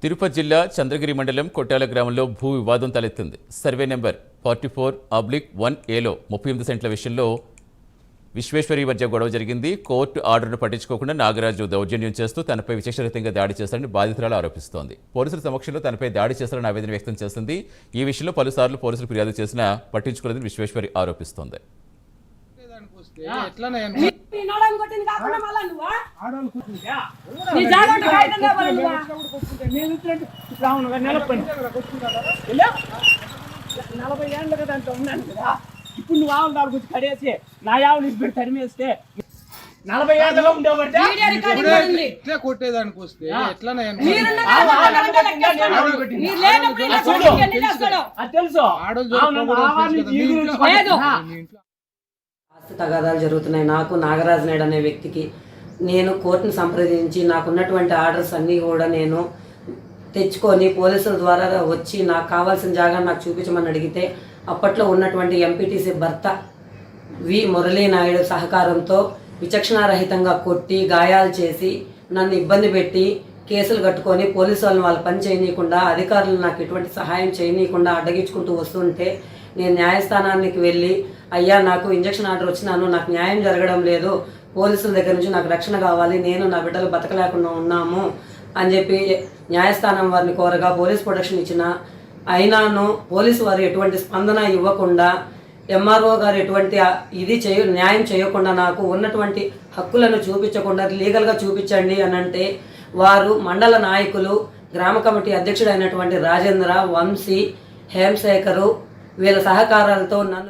తిరుపతి జిల్లా చంద్రగిరి మండలం కొట్టాల గ్రామంలో భూ వివాదం తలెత్తింది. సర్వే నెంబర్ 44/1Aలో 38 సెంట్ల విషయంలో విశ్వేశ్వరి మధ్య గొడవ జరిగింది. కోర్టు ఆర్డర్ను పట్టించుకోకుండా నాగరాజు దౌర్జన్యం చేస్తూ తనపై విచక్షణరహితంగా దాడి చేశారని బాధితురాలు ఆరోపిస్తోంది. పోలీసుల సమక్షంలో తనపై దాడి చేశారని ఆవేదన వ్యక్తం చేసింది. ఈ విషయంలో పలుసార్లు పోలీసులు ఫిర్యాదు చేసినా పట్టించుకోలేదని విశ్వేశ్వరి ఆరోపిస్తోంది. ఇప్పుడు నువ్వు ఆవులు దాని గురించి కడేసి నా ఆవులు ఇచ్చి తరిమేస్తే 40 ఏళ్ళగా ఉండేవాడితే కొట్టేదానికి వస్తే ఎట్లా తెలుసు. ఆస్తి తగాదాలు జరుగుతున్నాయి. నాకు నాగరాజు నాయుడు అనే వ్యక్తికి నేను కోర్టును సంప్రదించి నాకున్నటువంటి ఆర్డర్స్ అన్నీ కూడా నేను తెచ్చుకొని పోలీసుల ద్వారా వచ్చి నాకు కావాల్సిన జాగా నాకు చూపించమని అడిగితే అప్పట్లో ఉన్నటువంటి ఎంపీటీసీ భర్త వి మురళీ నాయుడు సహకారంతో విచక్షణారహితంగా కొట్టి గాయాలు చేసి నన్ను ఇబ్బంది పెట్టి కేసులు కట్టుకొని పోలీసు వాళ్ళని వాళ్ళ పని చేయనీయకుండా అధికారులు నాకు ఎటువంటి సహాయం చేయనీయకుండా అడ్డగించుకుంటూ వస్తుంటే నేను న్యాయస్థానానికి వెళ్ళి అయ్యా నాకు ఇంజక్షన్ ఆర్డర్ వచ్చినాను, నాకు న్యాయం జరగడం లేదు, పోలీసుల దగ్గర నుంచి నాకు రక్షణ కావాలి, నేను నా బిడ్డలు బతకలేకుండా ఉన్నాము అని చెప్పి న్యాయస్థానం వారిని కోరగా పోలీస్ ప్రొటెక్షన్ ఇచ్చిన అయినాను పోలీసు వారు ఎటువంటి స్పందన ఇవ్వకుండా ఎంఆర్ఓ గారు ఎటువంటి న్యాయం చేయకుండా నాకు ఉన్నటువంటి హక్కులను చూపించకుండా లీగల్గా చూపించండి అని అంటే వారు మండల నాయకులు గ్రామ కమిటీ అధ్యక్షుడైనటువంటి రాజేంద్ర, వంశీ, హేమశేఖరు వీళ్ళ సహకారాలతో నన్ను